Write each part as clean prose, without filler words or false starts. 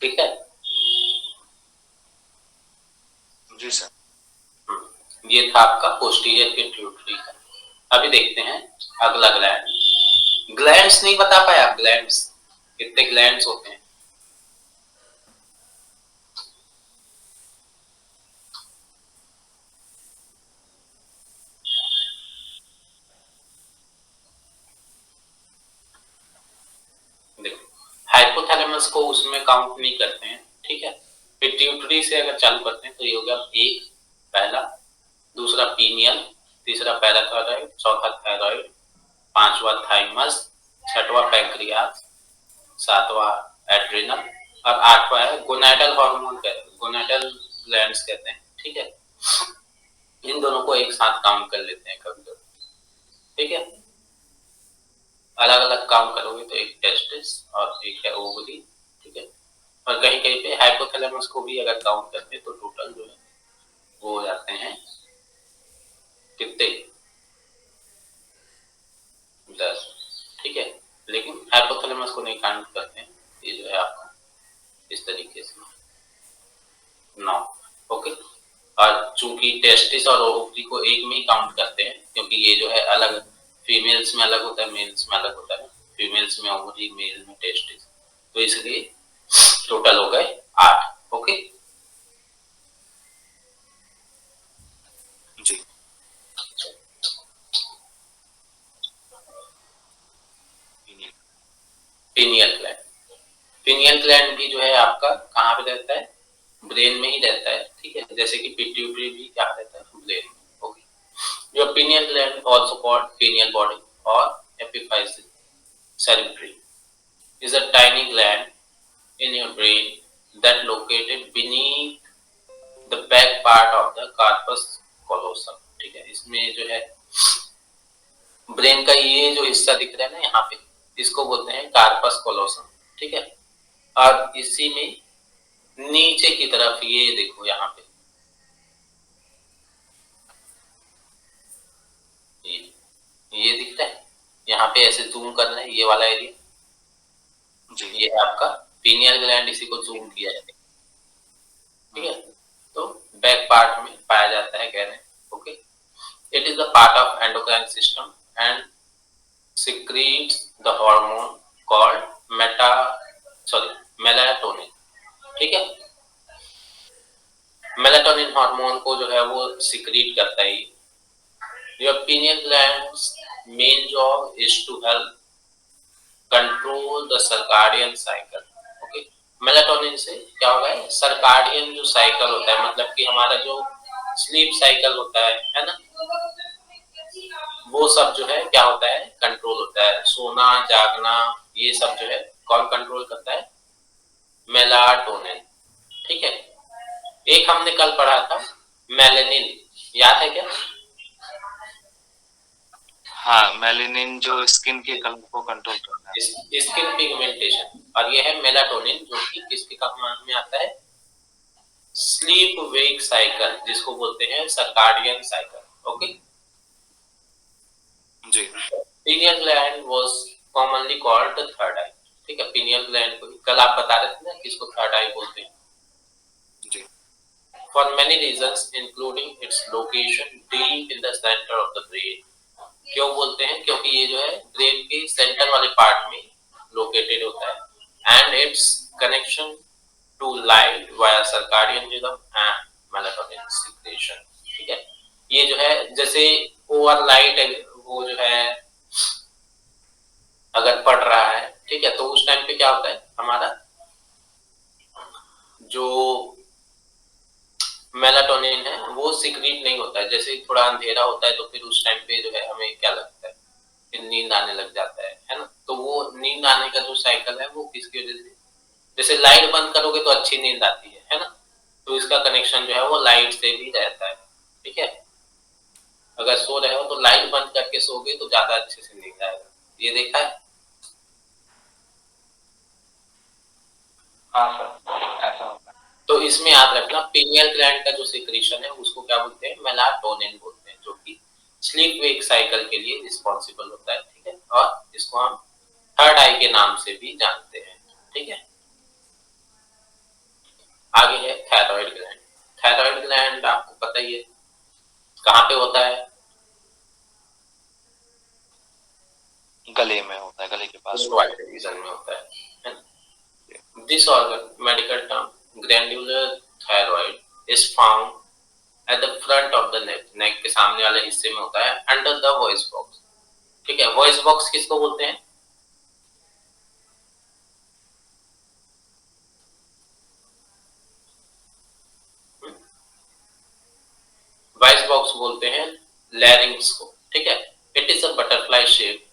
ठीक है। जी सर। ये था आपका पोस्टीरियर पिट्यूटरी का। अभी देखते हैं अगला ग्लैंड। ग्लैंड्स नहीं बता पाया, ग्लैंड्स कितने ग्लैंड्स होते हैं? देखो, हाइपोथैलेमस को उसमें काउंट नहीं करते हैं, ठीक है। पिट्यूटरी से अगर चालू करते हैं तो ये हो गया एक, पहला, दूसरा पीनियल, तीसरा पैराथायरॉइड, चौथा थायरॉइड, पांचवा थाइमस, छठवां पैंक्रियास, सातवां एड्रिनल और आठवां है गोनाडल हार्मोन कहते हैं, गोनाडल ग्लैंड्स कहते हैं, ठीक है। इन दोनों को एक साथ काउंट कर लेते हैं कभी कभी, ठीक है। अलग अलग काउंट करोगे तो एक टेस्टिस और एक है ओवरी, ठीक है। और कहीं कहीं पे हाइपोथैलेमस को भी अगर काउंट करते हैं तो टोटल जो है वो हो जाते हैं कितने, 10, ठीक है। लेकिन हाइपोथैलेमस को नहीं काउंट करते हैं, ये जो है आपका इस तरीके से 9, ओके। और चूंकि टेस्टिस और ओवरी को एक में ही काउंट करते हैं क्योंकि ये जो है अलग, फीमेल्स में अलग होता है, मेल्स में अलग होता है, फीमेल्स में ओवरी, मेल में टेस्टिस, तो इसलिए टोटल हो गए 8, ओके। जी। पिनियल ग्लैंड, पिनियल ग्लैंड भी जो है आपका कहाँ पे रहता है? ब्रेन में ही रहता है, ठीक है। जैसे कि पिट्यूटरी भी क्या रहता है? ब्रेन में, okay. Your pineal gland, also called pineal body or epiphyseal cerebri, is a tiny gland in your brain that located beneath the back part of the corpus callosum, ठीक है। इसमें जो है ब्रेन का ये जो हिस्सा दिख रहा है ना यहाँ पे, इसको बोलते हैं कार्पस कोलोसम, ठीक है। और इसी में नीचे की तरफ ये देखो यहाँ पे, ये दिखता है यहाँ पे, ऐसे जूम करना है ये वाला एरिया, जी। ये है आपका पीनियल ग्लैंड, इसी को जूम किया जाए, ठीक है। तो बैक पार्ट में पाया जाता है, कह रहे हैं, okay. It is the part of endocrine system and secretes the hormone called Meta sorry melatonin, ठीक है। मेलाटोनिन हार्मोन को जो है वो सिक्रीट करता है। Your pineal gland's main job is to help control the circadian cycle, okay. Melatonin से क्या होगा है, सर्काडियन जो साइकिल होता है, मतलब कि हमारा जो स्लीप साइकिल होता है ना, वो सब जो है क्या होता है, कंट्रोल होता है। सोना जागना ये सब जो है कौन कंट्रोल करता है? मेलाटोनिन, ठीक है। एक हमने कल पढ़ा था मेलेनिन, याद है क्या? हाँ, मेलेनिन जो स्किन के कलर को कंट्रोल करता है। स्किन पिगमेंटेशन, और ये है मेलाटोनिन जो कि किसके काम में आता है? स्लीप वेक साइकिल, जिसको बोलते हैं सर्काडियन साइकिल, ओके। जी। pineal gland was commonly called the third eye, ठीक है। pineal gland को कल आप बता रहे थे ना किसको थर्ड आई बोलते हैं। जी। For many reasons including its location deep in the center of the brain, क्यों बोलते हैं? क्योंकि ये जो है ब्रेन के सेंटर वाले पार्ट में लोकेटेड होता है, and its connection to light via circadian rhythm and melatonin secretion, ठीक है। ये जो है जैसे ओवर लाइट वो जो है अगर पड़ रहा है, ठीक है, तो उस टाइम पे क्या होता है, हमारा जो मेलाटोनिन है वो सिक्रीट नहीं होता है। जैसे थोड़ा अंधेरा होता है तो फिर उस टाइम पे जो है हमें क्या लगता है, फिर नींद आने लग जाता है ना। तो वो नींद आने का जो साइकिल है वो किसकी वजह से, जैसे लाइट बंद करोगे तो अच्छी नींद आती है ना। तो इसका कनेक्शन जो है वो लाइट से भी रहता है, ठीक है। अगर सो रहे हो तो लाइट बंद करके सोगे तो ज्यादा अच्छे से नींद आएगा, ये देखा है। हाँ सर, ऐसा होता तो इसमें याद रखना पीनियल ग्लैंड का जो सिक्रीशन है उसको क्या बोलते हैं? मेलाटोनिन बोलते हैं, जो कि स्लीप वेक साइकिल के लिए रिस्पॉन्सिबल होता है, ठीक है। और इसको हम थर्ड आई के नाम से भी जानते हैं, ठीक है। पे होता है, गले में होता है, गले के पास होता वाइट रीजन में होता है। This organ, medical term granular thyroid, is found at the front of the neck, neck के सामने वाले हिस्से में होता है, अंडर द वॉइस बॉक्स। ठीक है, वॉइस बॉक्स किसको बोलते हैं? वॉइस बॉक्स बोलते हैं लैरिंग्स को। ठीक है, it is a butterfly shape,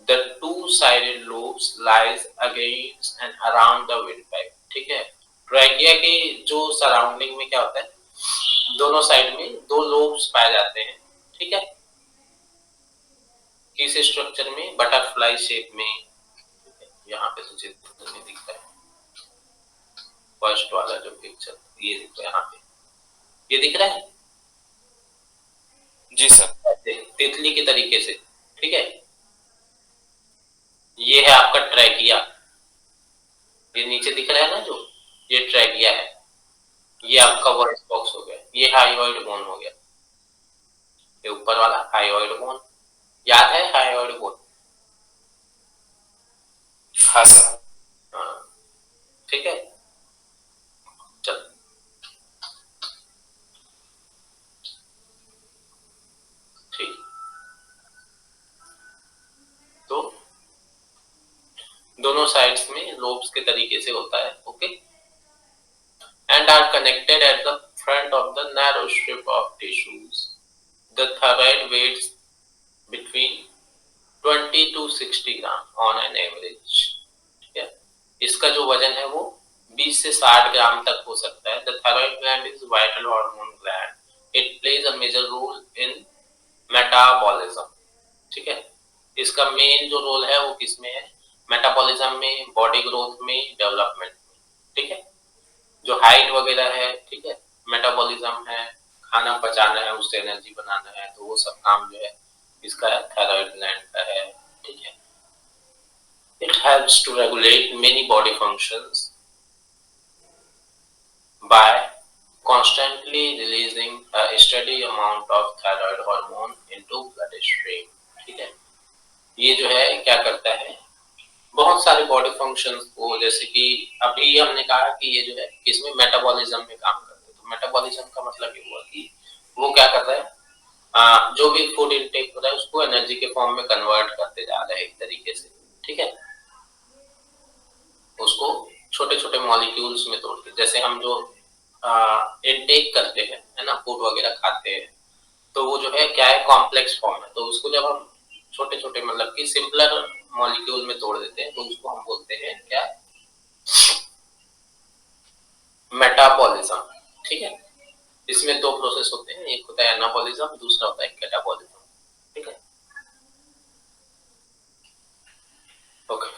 the two sided lobes lies against and around the windpipe. ठीक है, ट्रैकिया के जो सराउंडिंग में क्या होता है, दोनों साइड में दो लोब्स पाए जाते हैं। ठीक है, किस स्ट्रक्चर में? बटरफ्लाई शेप में। यहाँ पे तो चित्र में दिखता है, फर्स्ट वाला जो पिक्चर, ये देखो यहाँ पे, ये दिख रहा है जी सर। तितली के तरीके से। ठीक है, ये है आपका ट्रैकिया, ये नीचे दिख रहा है ना जो, ये ट्रैकिया है। ये आपका वॉइस बॉक्स हो गया, ये हाइओइड बोन हो गया, ये ऊपर वाला हाइओइड बोन, याद है हाइओइड बोन? हाँ सर। हाँ, ठीक है, चल ठीक। तो दोनों साइड्स में लोब्स के तरीके से होता है। Okay, and are connected at the front of the narrow strip of tissues. The thyroid weighs between 20 to 60 gram on an average. ठीक है, इसका जो वजन है वो 20 से 60 ग्राम तक हो सकता है। The thyroid gland is vital hormone gland, it plays a major role in metabolism. ठीक है, इसका मेन जो रोल है वो किसमें है? मेटाबॉलिज्म में, बॉडी ग्रोथ में, डेवलपमेंट में। ठीक है, जो हाइट वगैरह है, ठीक है, मेटाबॉलिज्म है, खाना पचाना है, उससे एनर्जी बनाना है, तो वो सब काम जो है इसका थायराइड ग्लैंड का है। ठीक है, it helps to regulate many body functions by constantly releasing a steady amount of thyroid hormone into bloodstream। ठीक है, ये जो है क्या करता है, बहुत सारे बॉडी फंक्शंस को, जैसे कि अभी हमने कहा कि ये जो है इसमें मेटाबॉलिज्म में काम करते हैं। तो मेटाबॉलिज्म का मतलब ये हुआ कि वो क्या कर रहा है, जो भी फूड इनटेक हो रहा है उसको एनर्जी के फॉर्म में कन्वर्ट करते जा रहा है एक तरीके से। ठीक है, उसको छोटे छोटे मॉलिक्यूल्स में तोड़ के, जैसे हम जो इनटेक करते हैं, है ना, फूड वगैरह खाते हैं, तो वो जो है क्या है, कॉम्प्लेक्स फॉर्म है। तो उसको जब हम छोटे छोटे मतलब कि सिंपलर मॉलिक्यूल में तोड़ देते हैं तो उसको हम बोलते हैं क्या, मेटाबॉलिज्म। ठीक है, इसमें दो प्रोसेस होते हैं, एक होता है एनाबॉलिज्म, दूसरा होता है कैटाबॉलिज्म। ठीक है, okay.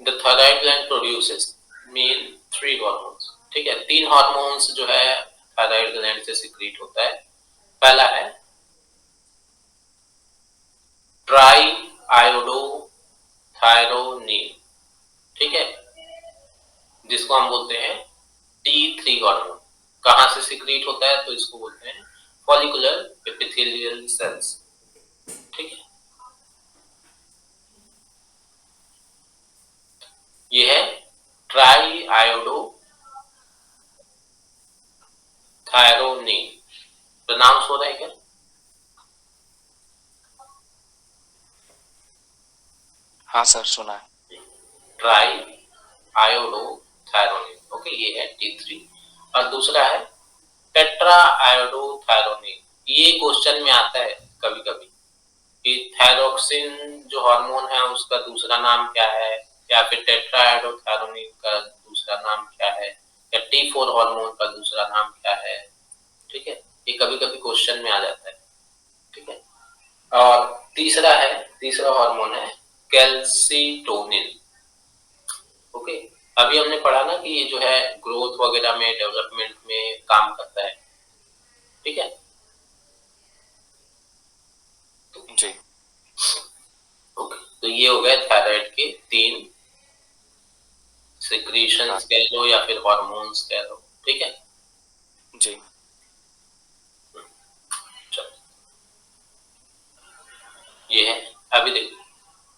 The thyroid gland produces main 3 hormones. ठीक है, 3 हार्मोन्स जो है थायराइड ग्लैंड से सिक्रीट होता है। पहला है ट्राई आयोडो थायरोनिन। ठीक है, जिसको हम बोलते हैं T3 हार्मोन। कहां से सिक्रीट होता है? तो इसको बोलते हैं फॉलिकुलर एपिथेलियल सेल्स। ठीक है, ये है ट्राई आयोडो थायरोनिन। प्रोनाउंस हो रहा है क्या? हाँ सर, सुना है। Try iodo thyronine. ओके, ये है T3। और दूसरा है टेट्रा आयोडो थायरोनिन। ये क्वेश्चन में आता है कभी कभी कि थायरोक्सिन जो हार्मोन है उसका दूसरा नाम क्या है, या फिर टेट्रा आयोडो थायरोनिन का दूसरा नाम क्या है, या T4 हार्मोन का दूसरा नाम क्या है। ठीक है, ये कभी कभी क्वेश्चन में आ जाता है। ठीक है, और तीसरा हार्मोन है कैल्सिटोनिन। ओके, अभी हमने पढ़ा ना कि ये जो है ग्रोथ वगैरह में, डेवलपमेंट में काम करता है। ठीक है, जी। ओके, तो ये हो गए थायराइड के 3 सिक्रीशंस कह लो या फिर हार्मोन्स कह लो। ठीक है जी। ये है। अभी देखो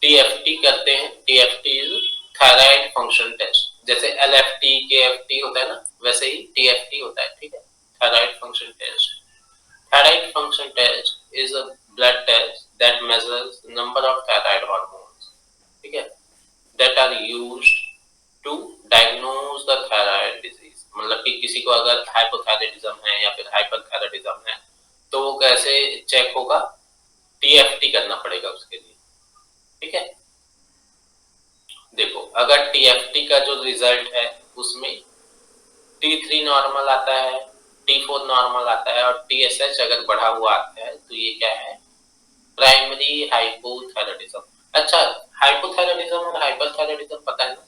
टीएफटी करते हैं, TFT is thyroid function test, जैसे एलएफटी केएफटी होता है ना, वैसे ही टीएफटी होता है, ठीक है, thyroid function test. Thyroid function test is a blood test that measures number of thyroid hormones, ठीक है, that are used to diagnose the thyroid disease. मतलब कि किसी को अगर हाइपोथायराइडिज्म है या फिर हाइपरथायराइडिज्म है तो वो कैसे चेक होगा, टीएफटी करना पड़ेगा उसके लिए, ठीक है। देखो अगर टीएफटी का जो रिजल्ट है उसमें T3 नॉर्मल आता है, T4 नॉर्मल आता है और TSH अगर बढ़ा हुआ आता है तो ये क्या है, प्राइमरी हाइपोथायराइडिज्म। अच्छा, हाइपोथायराइडिज्म और हाइपरथायराइडिज्म पता है ना?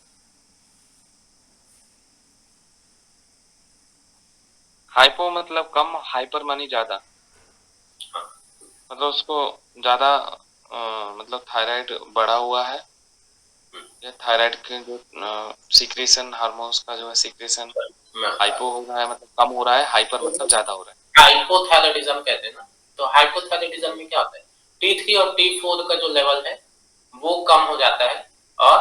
हाइपो मतलब कम, हाइपर मानी ज्यादा। हाँ। मतलब उसको ज्यादा मतलब थायराइड बढ़ा हुआ है, या थायराइड के जो सीक्रेशन हार्मोन्स का जो है सीक्रेशन हाइपो हो रहा है, मतलब कम हो रहा है, हाइपर मतलब ज्यादा हो रहा है। हाइपोथायराइडिज्म कहते हैं ना, तो हाइपोथायराइडिज्म में क्या होता है, T3 और T4 का जो लेवल है वो कम हो जाता है और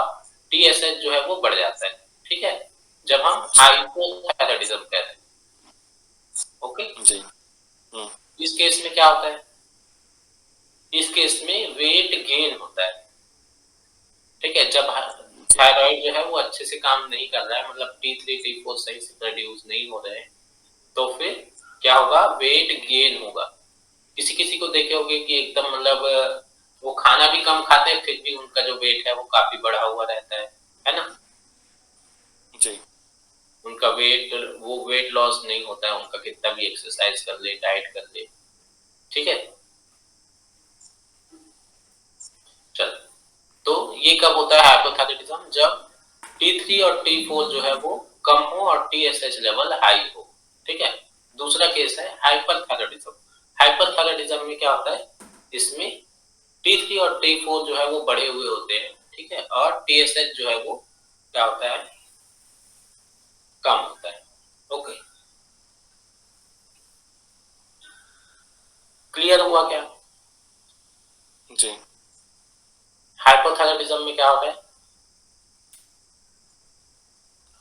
TSH जो है वो बढ़ जाता है, ठीक है, जब हम हाइपोथायराइडिज्म कह रहे हैं। ओके जी। इस केस में क्या होता है, इस केस में वेट गेन होता है, ठीक है, जब थायराइड जो है वो अच्छे से काम नहीं कर रहा है, मतलब T3 T4 सही से प्रोड्यूस नहीं हो रहे हैं, तो फिर क्या होगा, वेट गेन होगा। किसी किसी को देखे होंगे कि एकदम मतलब वो खाना भी कम खाते हैं फिर भी उनका जो वेट है वो काफी बढ़ा हुआ रहता है ना। जी। उनका वेट, वो वेट लॉस नहीं होता है उनका, कितना भी एक्सरसाइज कर ले, डाइट कर ले, ठीक है। चल, तो ये कब होता है हाइपोथायराइडिज्म, जब T3 और T4 जो है वो कम हो और TSH लेवल हाई हो, ठीक है। दूसरा केस है हाइपरथायराइडिज्म। हाइपरथायराइडिज्म में क्या होता है, इसमें T3 और T4 जो है वो बढ़े हुए होते हैं, ठीक है, और TSH जो है वो क्या होता है, कम होता है। ओके, क्लियर हुआ क्या? जी। हाइपोथायराइडिज्म में क्या होता है,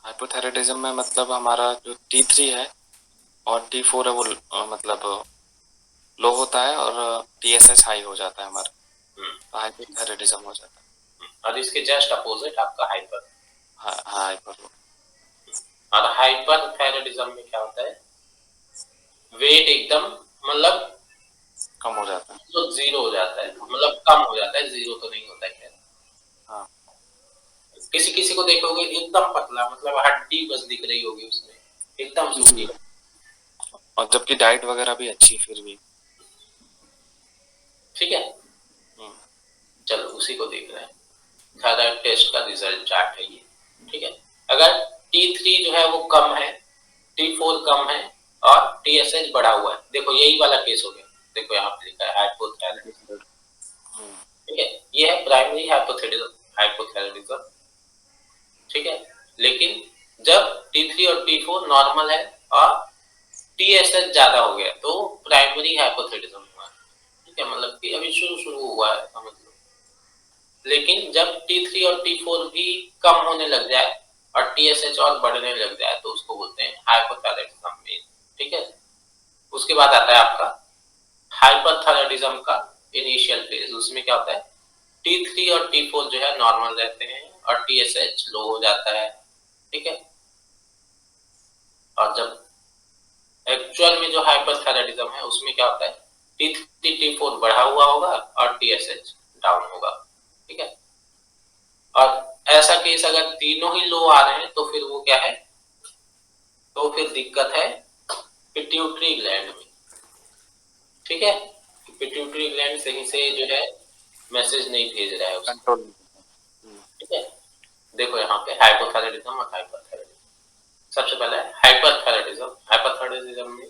हाइपोथायराइडिज्म में मतलब हमारा जो T3 है और T4 है वो मतलब लो होता है और TSH हाई हो जाता है हमारा, तो हाइपोथायराइडिज्म हो जाता है। और इसके जस्ट अपोजिट आपका हाइपर। हाइपर। और हाइपरथायराइडिज्म में क्या होता है, वेट एकदम मतलब कम हो जाता है। तो जीरो हो जाता है, मतलब कम हो जाता है, जीरो तो नहीं होता है। हाँ। किसी किसी को देखोगे एकदम पतला, मतलब हड्डी बस दिख रही होगी उसमें, एकदम सूखी। और जबकि डाइट वगैरह भी अच्छी फिर भी। ठीक है, चलो उसी को देख रहे हैं, थायराइड टेस्ट का रिजल्ट चार्ट है ये, ठीक है। अगर T3 जो है वो कम है, T4 कम है और TSH बढ़ा हुआ है, देखो यही वाला केस हो गया, देखो यहाँ पे लिखा है हाइपोथायराइडिज्म, ठीक है, ये है प्राइमरी हाइपोथायराइडिज्म, हाइपोथायराइडिज्म, ठीक है। लेकिन जब T3 और T4 नॉर्मल है और TSH ज्यादा हो गया तो प्राइमरी हाइपोथायराइडिज्म हुआ, ठीक है, मतलब कि अभी शुरू शुरू हुआ है समझ लो। लेकिन जब T3 और T4 भी कम होने लग जाए और TSH और बढ़ने लग जाए तो उसको बोलते हैं हाइपोथायराइडिज्म में, ठीक है। उसके बाद आता है आपका हाइपरथायराइडिज्म का इनिशियल फेज, उसमें क्या होता है, T3 और T4 जो है नॉर्मल रहते हैं और TSH लो हो जाता है, ठीक है। और जब एक्चुअल में जो हाइपरथायराइडिज्म है उसमें क्या होता है, T3 T4 बढ़ा हुआ होगा और TSH डाउन होगा, ठीक है। और ऐसा केस अगर तीनों ही लो आ रहे हैं तो फिर वो क्या है, तो फिर दिक्कत है पिट्यूटरी ग्लैंड में, ठीक है, पिट्यूटरी ग्लैंड सही से जो है मैसेज नहीं भेज रहा है उसको, कंट्रोल। ठीक है। देखो यहाँ पे हाइपोथायराइडिज्म और हाइपरथायराइडिज्म। सबसे पहले हाइपरथायराइडिज्म, हाइपरथायराइडिज्म में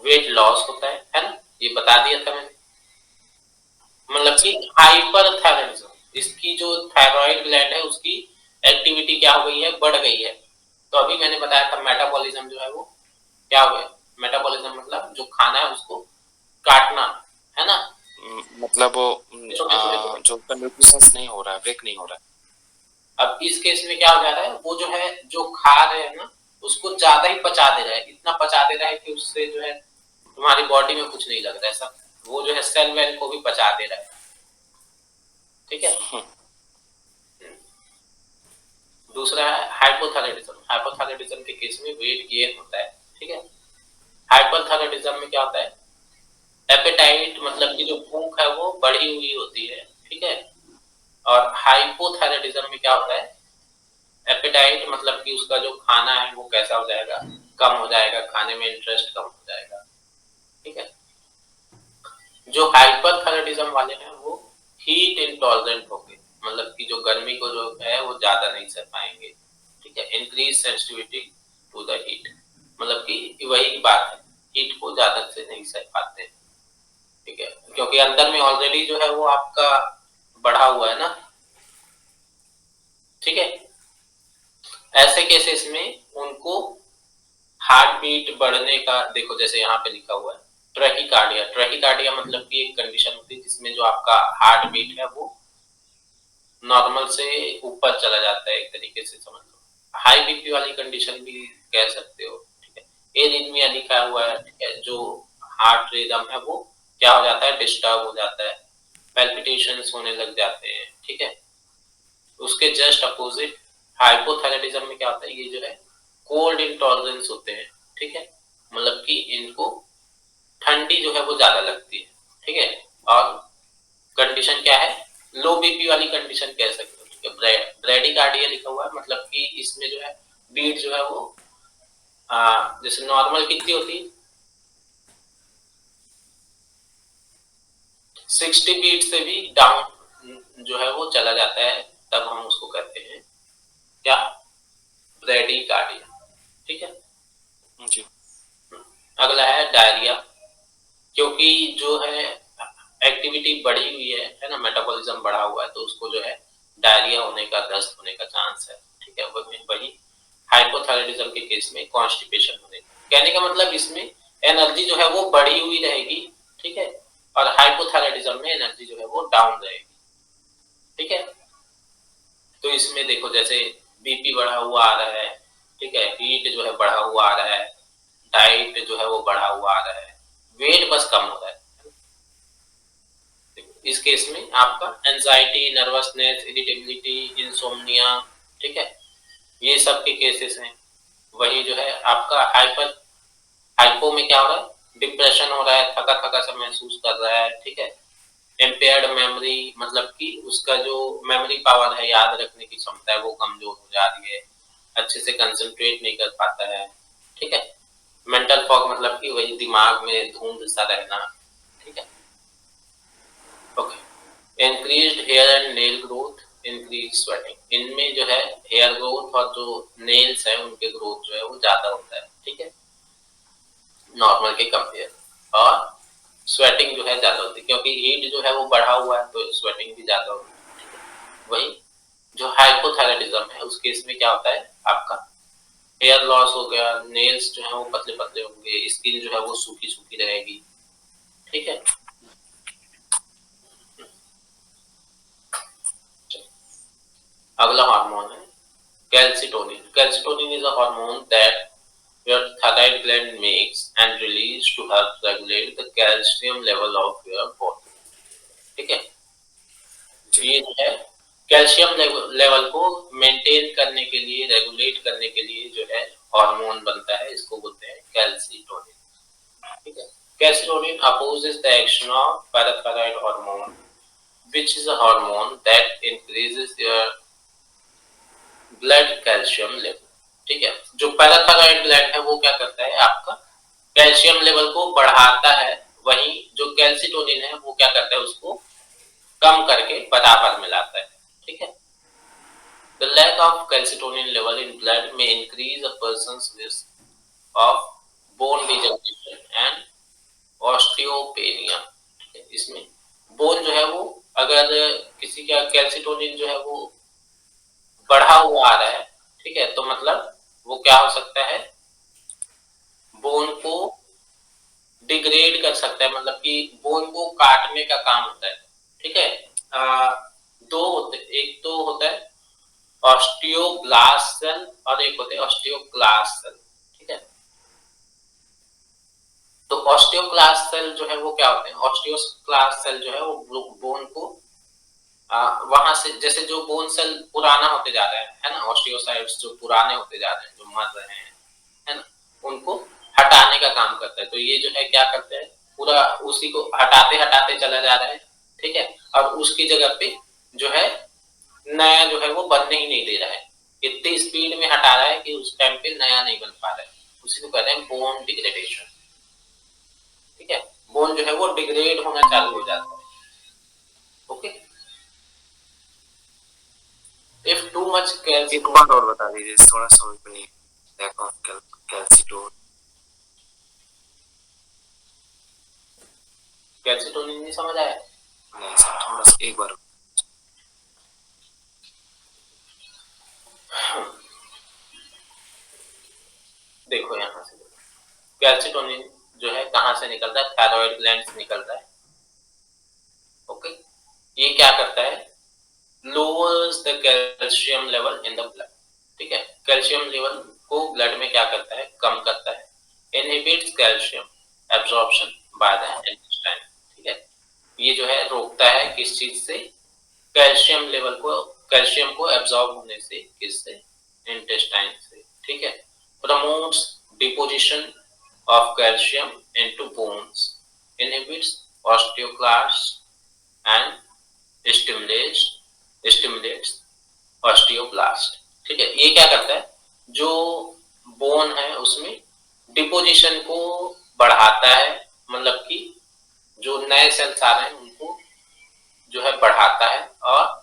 वेट लॉस होता है ना, ये बता दिया था मैंने। मतलब कि हाइपरथायराइडिज्म, इसकी जो थायराइड ग्लैंड है उसकी एक्टिविटी क्या हो गई है, बढ़ गई है। तो अभी मैंने बताया था मेटाबॉलिज्म जो है वो क्या हो गया, मेटाबॉलिज्म मतलब जो खाना है उसको काटना, है ना, मतलब वो छोटे छोटे। जो न्यूट्रिशंस नहीं हो रहा है, ब्रेक नहीं हो रहा है। अब इस केस में क्या हो जा रहा है, वो जो है जो खा रहे हैं ना उसको ज्यादा ही पचा दे रहा है, इतना पचा दे रहा है कि उससे जो है तुम्हारी बॉडी में कुछ नहीं लग रहा है, सब वो जो है सेल वेल को भी पचा दे रहा है, ठीक है। दूसरा है हाइपोथायराइडिज्म। हाइपोथायराइडिज्म के केस में वेट गेन होता है, ठीक है। हाइपरथायराइडिज्म में क्या होता है, एपेटाइट मतलब कि जो भूख है वो बढ़ी हुई होती है, ठीक है। और हाइपोथायराइडिज्म में क्या होता है, एपेटाइट मतलब कि उसका जो खाना है वो कैसा हो जाएगा, कम हो जाएगा, खाने में इंटरेस्ट कम हो जाएगा, ठीक है। जो हाइपरथायराइडिज्म वाले हैं वो हीट इंटॉलरेंट होंगे, मतलब कि जो गर्मी को जो है वो ज्यादा नहीं सह पाएंगे, ठीक है। Increase sensitivity to the heat, मतलब कि वही बात है, हीट को ज्यादा से नहीं सह पाते, ठीक है, क्योंकि अंदर में ऑलरेडी जो है वो आपका बढ़ा हुआ है ना, ठीक है। ऐसे केसेस में उनको हार्ट बीट बढ़ने का, देखो जैसे यहाँ पे लिखा हुआ है ट्रैकीकार्डिया। ट्रैकीकार्डिया मतलब कि एक कंडीशन होती है जिसमें जो आपका हार्ट बीट है वो नॉर्मल से ऊपर चला जाता है, एक तरीके से समझ लो, हाई बीपी वाली कंडीशन भी कह सकते हो, ठीक है। एरिथमिया लिखा हुआ है, ठीक है, जो हार्ट रिदम है वो क्या हो जाता है, डिस्टर्ब हो जाता है, पैल्पिटेशंस होने लग जाते हैं, ठीक है। उसके जस्ट अपोजिट हाइपोथायराइडिज्म में क्या होता है, ये जो है कोल्ड इंटॉलरेंस होते हैं, ठीक है, मतलब कि इनको ठंडी जो है वो ज्यादा लगती है, ठीक है। और कंडीशन क्या है, लो बीपी वाली कंडीशन कह सकते हो, ठीक है। ब्रेडिकार्डिया लिखा हुआ है, मतलब कि इसमें जो है बीट जो है वो जैसे नॉर्मल कितनी होती है 60 बीट से भी डाउन जो है वो चला जाता है, तब हम उसको कहते हैं क्या, ब्रेडिकार्डिया, ठीक है जी। अगला है डायरिया, क्योंकि जो है एक्टिविटी बढ़ी हुई है ना, मेटाबॉलिज्म बढ़ा हुआ है, तो उसको जो है डायरिया होने का, दस्त होने का चांस है, ठीक है। वही हाइपोथायराइडिज्म के केस में कॉन्स्टिपेशन होने का, कहने का मतलब इसमें एनर्जी जो है वो बढ़ी हुई रहेगी, ठीक है, और हाइपोथायराइडिज्म में एनर्जी जो है वो डाउन रहेगी, ठीक है। तो इसमें देखो जैसे बीपी बढ़ा हुआ आ रहा है, ठीक है, हीट जो है बढ़ा हुआ आ रहा है, डाइट जो है वो बढ़ा हुआ आ रहा है, वेट बस कम हो रहा है। इस केस में आपका एंजाइटी, नर्वसनेस, इरिटेबिलिटी, इंसोम्निया, ठीक है, ये सब के केसेस हैं। वही जो है आपका हाइपो में क्या हो रहा है, डिप्रेशन हो रहा है, थका थका सा महसूस कर रहा है, ठीक है। इम्पेयर्ड मेमोरी, मतलब कि उसका जो मेमोरी पावर है, याद रखने की क्षमता है, वो कमजोर हो जा रही है, अच्छे से कंसंट्रेट नहीं कर पाता है, ठीक है। मेंटल फॉग मतलब कि वही दिमाग में धुंध सा रहना, ठीक है। Okay, increased hair and nail growth, increase sweating, इनमें जो है हेयर ग्रोथ और जो नेल्स है उनके ग्रोथ जो है वो ज्यादा होता है, ठीक है, नॉर्मल के कंपेयर। और स्वेटिंग जो है ज्यादा होती है, क्योंकि हीट जो है वो बढ़ा हुआ है तो स्वेटिंग भी ज्यादा होती है, ठीक है। वही जो हाइपोथायराइडिज्म है उस केस में क्या होता है, आपका हेयर लॉस हो गया, नेल्स जो है वो पतले पतले होंगे, स्किन जो है वो सूखी सूखी रहेगी, ठीक है। अगला हार्मोन है calcitonin. Calcitonin is a hormone that your thyroid gland makes and release to help regulate the calcium level of your body. ठीक है, ये जो है कैल्शियम लेवल को मेंटेन करने के लिए, रेगुलेट करने के लिए जो है हार्मोन बनता है, इसको बोलते हैं कैल्सिटोनिन, ठीक है। Calcitonin opposes the action of parathyroid hormone, which is a hormone that increases your blood calcium level, ठीक है। जो पैराथायराइड ग्लैंड है वो क्या करता है, आपका कैल्शियम लेवल को बढ़ाता है, वहीं जो कैल्सिटोनिन है वो क्या करता है, उसको कम करके बराबर मिलाता है, ठीक है। The lack of calcitonin level in blood may increase a person's risk of bone degeneration and osteopenia, ठीक है। इसमें बोन जो है वो, अगर किसी का कैल्सिटोनिन जो है वो बढ़ा हुआ आ रहा है, ठीक है, तो मतलब वो क्या हो सकता है, बोन को डिग्रेड कर सकता है, मतलब कि बोन को काटने का काम होता है, ठीक है। दो होते, एक तो होता है ऑस्टियोब्लास्ट सेल और एक होते हैं ऑस्टियोक्लास्ट सेल, ठीक है। तो ऑस्टियोक्लास्ट सेल जो है वो क्या होते हैं, ऑस्टियोक्लास्ट सेल जो है वो बोन को वहां से, जैसे जो बोन सेल पुराना होते जा रहे हैं, है ना, ऑस्टियोसाइट्स जो पुराने होते जा रहे हैं, जो मर रहे हैं, है ना, उनको हटाने का काम करता है। तो ये जो है क्या करते हैं, पूरा उसी को हटाते हटाते चला जा रहा है, ठीक है। और उसकी जगह पे जो है नया जो है वो बनने ही नहीं दे रहा है, इतनी स्पीड में हटा रहा है कि उस टाइम पे नया नहीं बन पा रहा है। उसी को कहते हैं बोन डिग्रेडेशन, ठीक है। बोन जो है वो डिग्रेड होना चालू हो जाता है, ओके। इफ टू मच एक कैल्शियम, बार और बता दीजिए, थोड़ा समझ में नहीं। Lack of कैल्सिटोन। कैल्सिटोनिन नहीं समझ आया? नहीं सर, थोड़ा सा एक बार। देखो यहाँ से, कैल्सिटोनिन जो है कहाँ से निकलता है, थायराइड ग्लैंड से निकलता है, ओके। ये क्या करता है, lowers the calcium level in the blood, ठीक है। कैल्शियम लेवल को ब्लड में क्या करता है, कम करता है। Inhibits calcium absorption by the intestine, ठीक है। ये जो है रोकता है किस चीज से, कैल्शियम लेवल को, कैल्शियम को एब्जॉर्ब होने से, किससे, इंटेस्टाइन से, ठीक है। Promotes deposition of calcium into bones, inhibits osteoclast and stimulates osteoblast, ठीक है। ये क्या करता है, जो बोन है उसमें डिपोजिशन को बढ़ाता है, मतलब कि जो नए सेल्स आ रहे हैं उनको जो है बढ़ाता है। और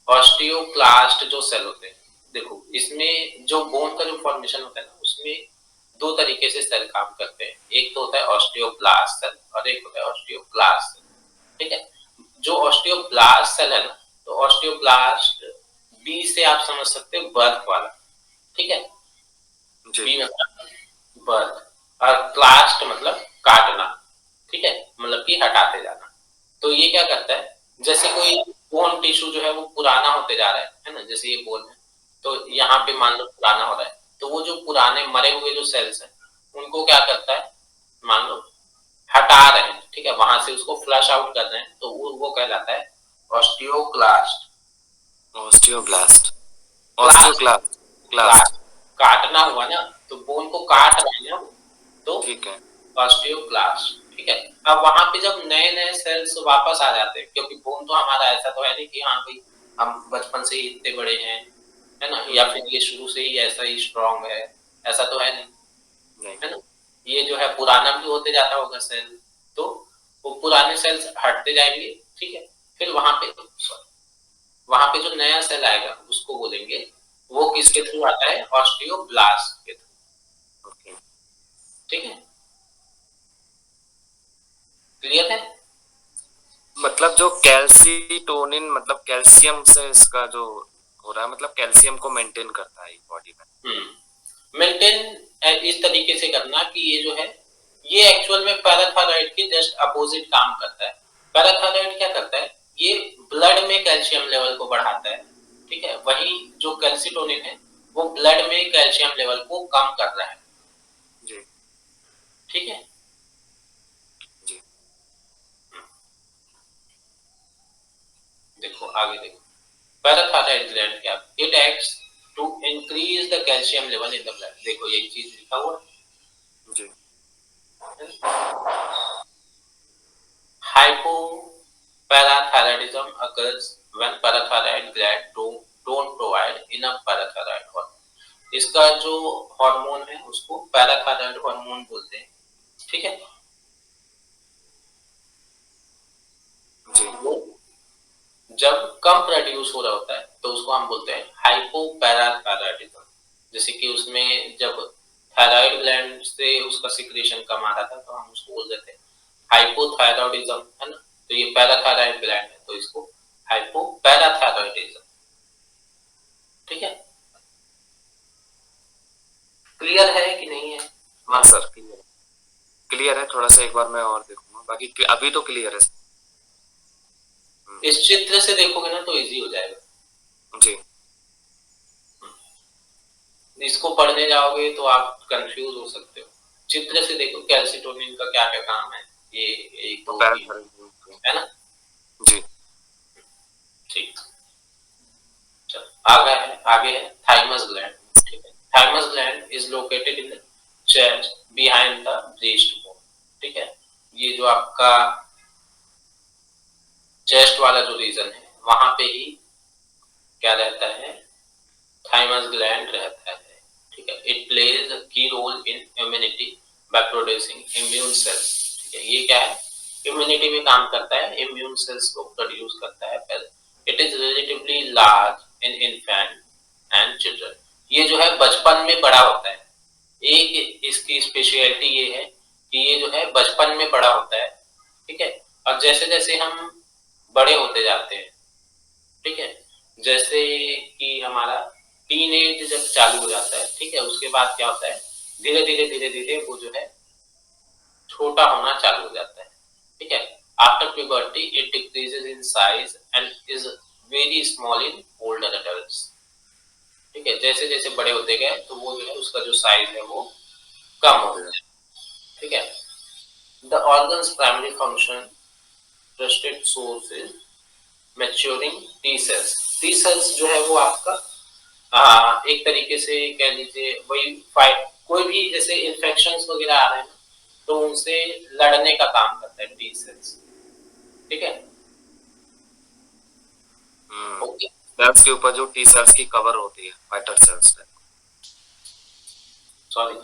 ऑस्टियोक्लास्ट जो सेल होते हैं, देखो इसमें जो बोन का जो फॉर्मेशन होता है ना, उसमें दो तरीके से सेल काम करते हैं, एक तो होता है ऑस्टियोब्लास्ट सेल और एक होता है ऑस्टियोक्लास्ट सेल, ठीक है। जो ऑस्टियोब्लास्ट सेल है ना, तो ऑस्टियोब्लास्ट बी से आप समझ सकते हो बर्थ वाला, ठीक है। बी मतलब बर्थ और क्लास्ट मतलब काटना, ठीक है, मतलब कि हटाते जाना। तो ये क्या करता है, जैसे कोई बोन टिश्यू जो है वो पुराना होते जा रहा है ना, जैसे ये बोन है, तो यहाँ पे मान लो पुराना हो रहा है, तो वो जो पुराने मरे हुए जो सेल्स हैं उनको क्या करता है, मान लो हटा रहे हैं, ठीक है, वहां से उसको फ्लश आउट कर रहे हैं, तो वो कहलाता है ऑस्टियोक्लास्ट। ऑस्टियोब्लास्ट। क्लास्ट, ऑस्टियोक्लास्ट। क्लास्ट क्लास्ट। काटना हुआ ना, तो बोन को काट रहे हैं, तो ठीक है। ऑस्टियोब्लास्ट, ठीक है। अब वहां पे जब नए नए सेल्स वापस आ जाते हैं, क्योंकि बोन तो हमारा ऐसा तो है नहीं कि हाँ भाई हम बचपन से ही इतने बड़े हैं, है ना, या फिर ये शुरू से ही ऐसा ही स्ट्रांग है, ऐसा तो है नहीं, नहीं। है ना। ये जो है पुराना भी होते जाता होगा सेल, तो वो पुराने सेल्स हटते जाएंगे, ठीक है। फिर वहां पे जो नया सेल आएगा उसको बोलेंगे, वो किसके थ्रू आता है, ऑस्टियोब्लास्ट के थ्रू, ओके। ठीक है। क्लियर है? मतलब जो कैल्सीटोनिन, मतलब कैल्शियम से इसका जो हो रहा है, मतलब कैल्शियम को मेंटेन करता है बॉडी में। मेंटेन इस तरीके से करना कि ये जो है, ये एक्चुअल में पैराथायराइड के जस्ट अपोजिट काम करता है। पैराथायराइड क्या करता है, ये ब्लड में कैल्शियम लेवल को बढ़ाता है, ठीक है। वही जो कैल्सिटोनिन है वो ब्लड में कैल्शियम लेवल को कम कर रहा है, जी। ठीक है। जी। देखो आगे देखो, पैराथायराइड ग्लैंड क्या, it acts to increase the calcium level in the blood, देखो यही चीज लिखा हुआ जी। hypoparathyroidism occurs when parathyroid gland don't provide enough parathyroid hormone। इसका जो हार्मोन है उसको पैराथायराइड हार्मोन बोलते हैं, ठीक है। जी। वो जब कम प्रोड्यूस हो रहा होता है तो उसको हम बोलते हैं हाइपोपैराथायराइडिज्म। जैसे कि उसमें जब थायराइड ग्लैंड से उसका सिक्रेशन कम आ रहा था तो हम उसको बोल देते हैं हाइपोथायराइडिज्म, है ना। तो ये पैराथायराइड ग्लैंड है, तो इसको हाइपोपैराथायराइडिज्म, ठीक है। क्लियर है कि नहीं है? हाँ सर। थोड़ा सा एक बार मैं और देखूंगा, बाकी अभी तो क्लियर है। इस चित्र से देखोगे ना तो इजी हो जाएगा जी। इसको पढ़ने जाओगे तो आप कंफ्यूज हो सकते हो। चित्र से देखो कैल्सिटोनिन का क्या क्या काम है, ये एक दो तीन है ना। जी ठीक, चलो आगे है थाइमस ग्लैंड। ठीक है, thymus gland is located in the chest behind the breast bone. ठीक है, ये जो आपका चेस्ट वाला जो रीजन है वहां पे ही क्या रहता है, थाइमस ग्लैंड रहता है। ठीक है, it plays a key role in immunity by producing immune cells. ठीक है, ये क्या है, इम्यूनिटी में काम करता है, इम्यून सेल्स को प्रोड्यूस करता है। पहले it is relatively large in infant and children. ये जो है बचपन में बड़ा होता है। एक इसकी स्पेशलिटी ये है कि ये जो है बचपन में बड़ा होता है। ठीक है, और जैसे जैसे हम बड़े होते जाते हैं, ठीक है, जैसे कि हमारा टीनेज जब चालू हो जाता है, ठीक है, उसके बाद क्या होता है, धीरे धीरे वो जो है छोटा होना चालू हो जाता है। ठीक है, after puberty it decreases in size and is very small in older adults. ठीक है, जैसे जैसे बड़े होते गए तो वो जो है उसका जो साइज है वो कम हो गया। ठीक है, the organs primary function trusted source is maturing T cells. T cells जो है वो आपका एक तरीके से कह लीजिए वही फाइट, कोई भी जैसे इन्फेक्शंस वगैरह आ रहे हैं तो उनसे लड़ने का काम करता है टी सेल्स। ठीक है, ओके, सेल्स के ऊपर जो टी सेल्स की कवर होती है, फाइटर सेल्स है। सॉरी,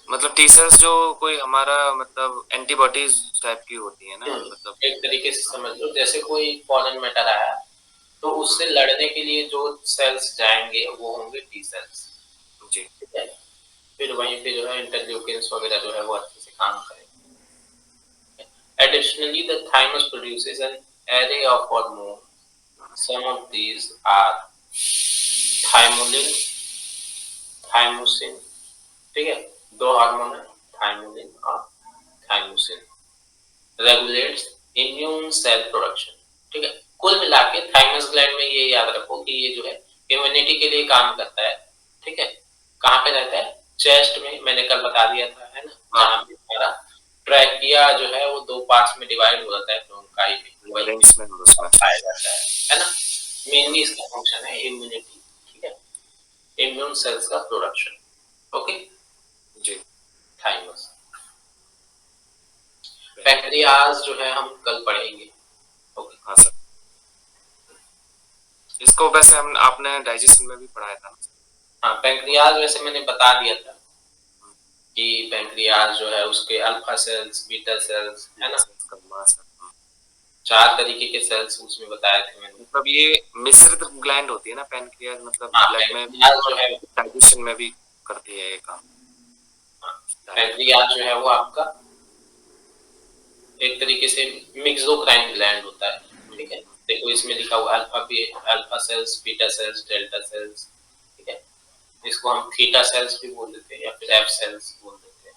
मतलब टी सेल्स जो कोई हमारा मतलब एंटीबॉडीज टाइप की होती है ना, मतलब एक तरीके से समझ लो जैसे कोई फॉरेन मैटर आया तो उससे लड़ने के लिए जो सेल्स जाएंगे वो होंगे टी सेल्स। जी। ठीक है, फिर वहीं पे जो है इंटरल्यूकिन्स वगैरह जो है वो अच्छे से काम करेंगे। Additionally, the thymus produces an array of hormones. Some of these are thymolin, thymosin। ठीक है, दो हार्मोन है, थाइमोलिन और thymosin, regulates immune cell production. ठीक है, कुल मिला के थाइमस ग्लैंड में ये याद रखो कि ये जो है इम्यूनिटी के लिए काम करता है। ठीक है, कहाँ पे रहता है, चेस्ट में, मैंने कल बता दिया था है ना, जहाँ पे हमारा ट्रैकिया जो है वो दो पार्ट्स में डिवाइड हो जाता है ब्रोंकाई में, वही पाया जाता है ना। मेनली इसका फंक्शन है इम्यूनिटी। ठीक है, इम्यून सेल्स का प्रोडक्शन। ओके जी। थाइमस। पैंक्रियाज जो है हम कल पढ़ेंगे। ओके, हाँ सर, इसको वैसे हम आपने डाइजेशन में भी पढ़ाया था। हाँ, पैंक्रियाज वैसे मैंने बता दिया था कि पैंक्रियाज जो है उसके अल्फा सेल्स, बीटा सेल्स है ना, चार तरीके के सेल्स उसमें बताए थे मैंने। मतलब ये मिश्रित ग्लैंड होती है ना पैंक्रियाज, मतलब ब्लड में जो है डाइजेशन में भी करती है ये काम। पैंक्रियाज जो है वो आपका एक तरीके से मिक्सोक्राइन ग्लैंड होता है। ठीक है, देखो इसमें लिखा हुआ alpha cells, beta cells, delta sales. ठीक है, इसको हम थीटा सेल्स भी बोल देते हैं या फिर एफ सेल्स बोल देते हैं।